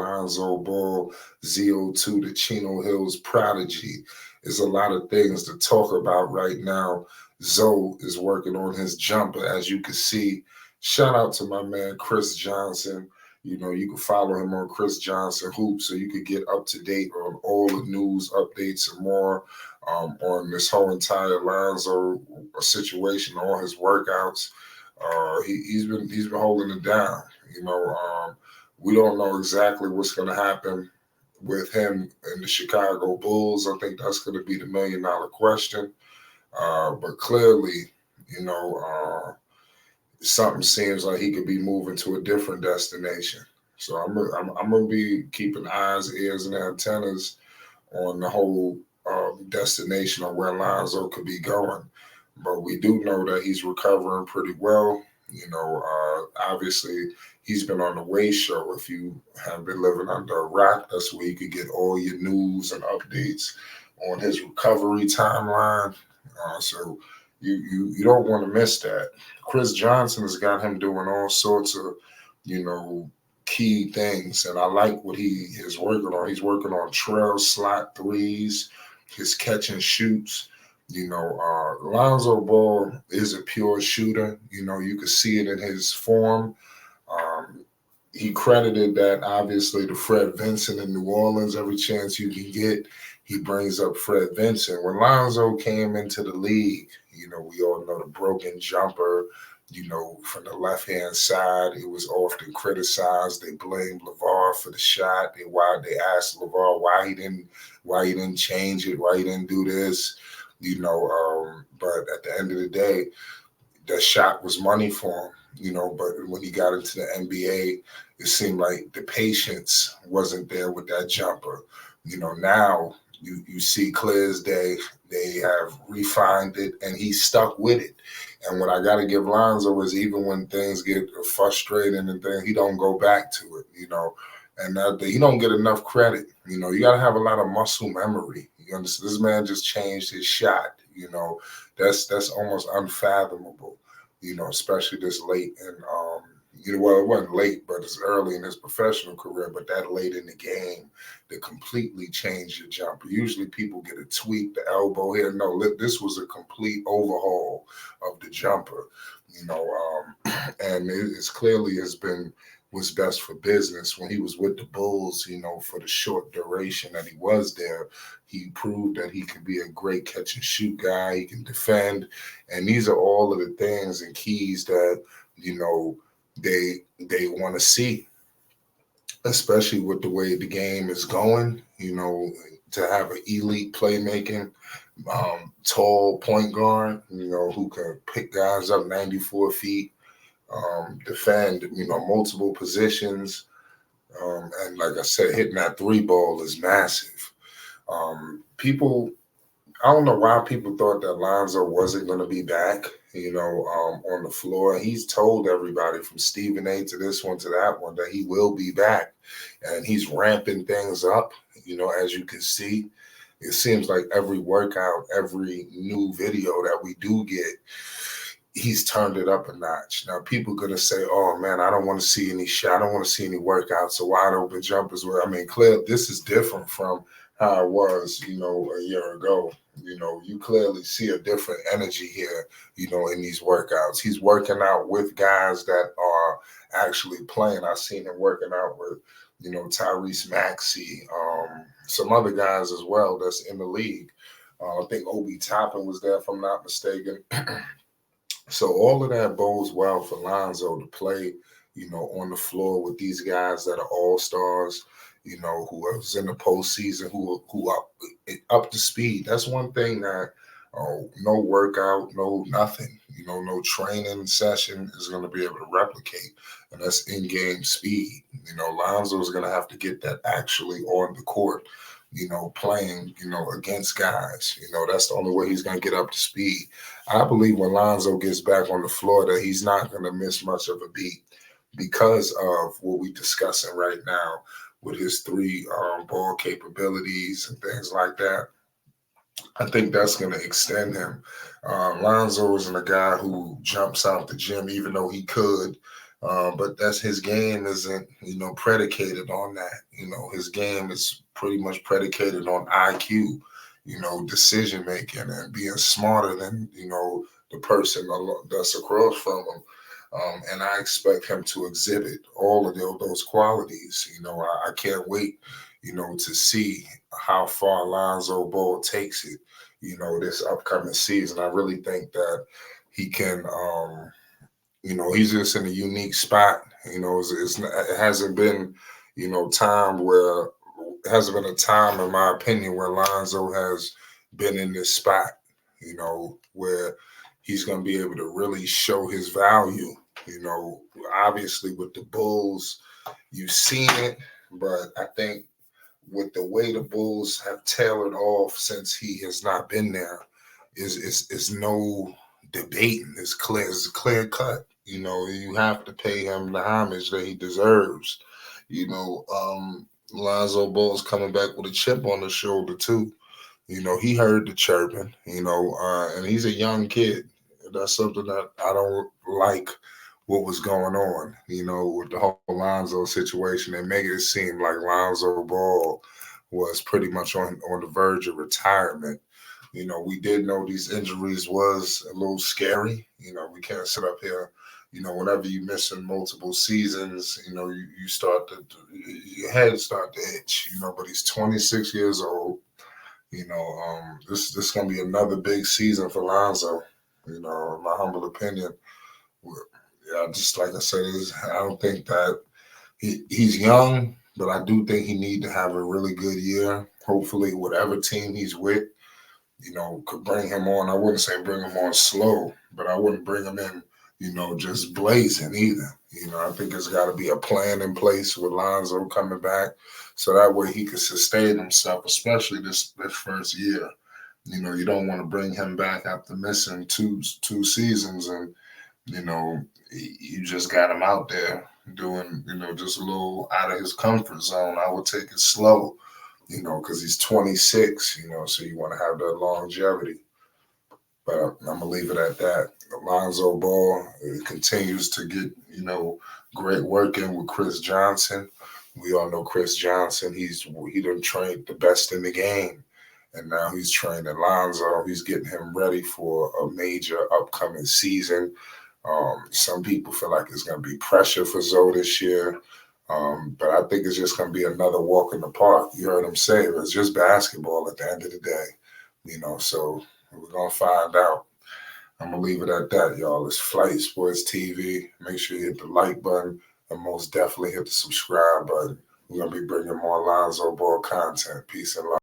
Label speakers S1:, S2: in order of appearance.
S1: Lonzo Ball, ZO2, the Chino Hills prodigy. There's a lot of things to talk about right now. Zoe is working on his jumper, as you can see. Shout out to my man Chris Johnson. You can follow him on Chris Johnson Hoops so you can get up to date on all the news, updates, and more on this whole entire Lonzo situation, all his workouts. He's been holding it down. We don't know exactly what's going to happen with him and the Chicago Bulls. I think that's going to be the $1 million question. But clearly, something seems like he could be moving to a different destination. So I'm gonna be keeping eyes, ears, and antennas on the whole destination of where Lonzo could be going. But we do know that he's recovering pretty well. Obviously he's been on the Way Show. If you have been living under a rock, that's where you could get all your news and updates on his recovery timeline. So you don't want to miss that. Chris Johnson has got him doing all sorts of, key things, and I like what he is working on. He's working on trail slot threes, his catch and shoots. Lonzo Ball is a pure shooter. You can see it in his form. He credited that obviously to Fred Vincent in New Orleans. Every chance you can get, he brings up Fred Vincent. When Lonzo came into the league, we all know the broken jumper, from the left-hand side. It was often criticized. They blamed LeVar for the shot. They asked LeVar why he didn't change it, why he didn't do this, but at the end of the day, that shot was money for him, but when he got into the NBA, it seemed like the patience wasn't there with that jumper. Now you see clear as day, they have refined it and he's stuck with it. And what I got to give Lonzo is even when things get frustrating and things, he don't go back to it, and that he don't get enough credit. You got to have a lot of muscle memory. You understand? This man just changed his shot. That's almost unfathomable, especially this late in well, it wasn't late, but it's early in his professional career, but that late in the game to completely change your jumper. Usually people get a tweak, the elbow here. No, this was a complete overhaul of the jumper, and it's clearly was best for business. When he was with the Bulls, for the short duration that he was there, he proved that he could be a great catch and shoot guy. He can defend. And these are all of the things and keys that, they want to see, especially with the way the game is going, to have an elite playmaking, tall point guard, who can pick guys up 94 feet, defend, multiple positions. And like I said, hitting that three ball is massive. I don't know why people thought that Lonzo wasn't going to be back, on the floor. He's told everybody from Stephen A to this one to that one that he will be back. And he's ramping things up, as you can see. It seems like every workout, every new video that we do get, he's turned it up a notch. Now, people are going to say, oh, man, I don't want to see any shot. I don't want to see any workouts or wide open jumpers. Clearly, this is different from how it was, a year ago. You clearly see a different energy here, in these workouts. He's working out with guys that are actually playing. I've seen him working out with, Tyrese Maxey, some other guys as well that's in the league. I think Obi Toppin was there, if I'm not mistaken. So all of that bodes well for Lonzo to play, on the floor with these guys that are all-stars, who was in the postseason, who are up to speed. That's one thing that no workout, no nothing, no training session is going to be able to replicate, and that's in-game speed. Lonzo is going to have to get that actually on the court, playing, against guys. That's the only way he's going to get up to speed. I believe when Lonzo gets back on the floor that he's not going to miss much of a beat because of what we're discussing right now with his three ball capabilities and things like that. I think that's going to extend him. Lonzo isn't a guy who jumps out the gym, even though he could. But that's his game isn't, predicated on that. His game is pretty much predicated on IQ, decision making and being smarter than, the person that's across from him. And I expect him to exhibit all of those qualities. I can't wait, to see how far Lonzo Ball takes it, this upcoming season. I really think that he can. He's just in a unique spot. It hasn't been, time where it hasn't been a time, in my opinion, where Lonzo has been in this spot. Where he's going to be able to really show his value. Obviously with the Bulls, you've seen it, but I think with the way the Bulls have tailored off since he has not been there, is no debating. It's clear cut. You have to pay him the homage that he deserves. Lonzo Ball's coming back with a chip on his shoulder too. He heard the chirping. And he's a young kid. That's something that I don't like. What was going on, with the whole Lonzo situation. They make it seem like Lonzo Ball was pretty much on the verge of retirement. We did know these injuries was a little scary. We can't sit up here. Whenever you missing multiple seasons, you start to, your head start to itch. But he's 26 years old. This gonna be another big season for Lonzo. In my humble opinion. Yeah, just like I said, I don't think that he's young, but I do think he need to have a really good year. Hopefully, whatever team he's with, could bring him on. I wouldn't say bring him on slow, but I wouldn't bring him in, just blazing either. I think there's got to be a plan in place with Lonzo coming back, so that way he can sustain himself, especially this first year. You don't want to bring him back after missing two seasons, and you just got him out there doing, just a little out of his comfort zone. I would take it slow, because he's 26, so you want to have that longevity. But I'm gonna leave it at that. Lonzo Ball continues to get, great work in with Chris Johnson. We all know Chris Johnson. He done trained the best in the game, and now he's training Lonzo. He's getting him ready for a major upcoming season. Some people feel like it's going to be pressure for Zoe this year. But I think it's just going to be another walk in the park. You heard him say it's just basketball at the end of the day. So we're going to find out. I'm going to leave it at that, y'all. It's Flight Sports TV. Make sure you hit the like button and most definitely hit the subscribe button. We're going to be bringing more Lonzo Ball content. Peace and love.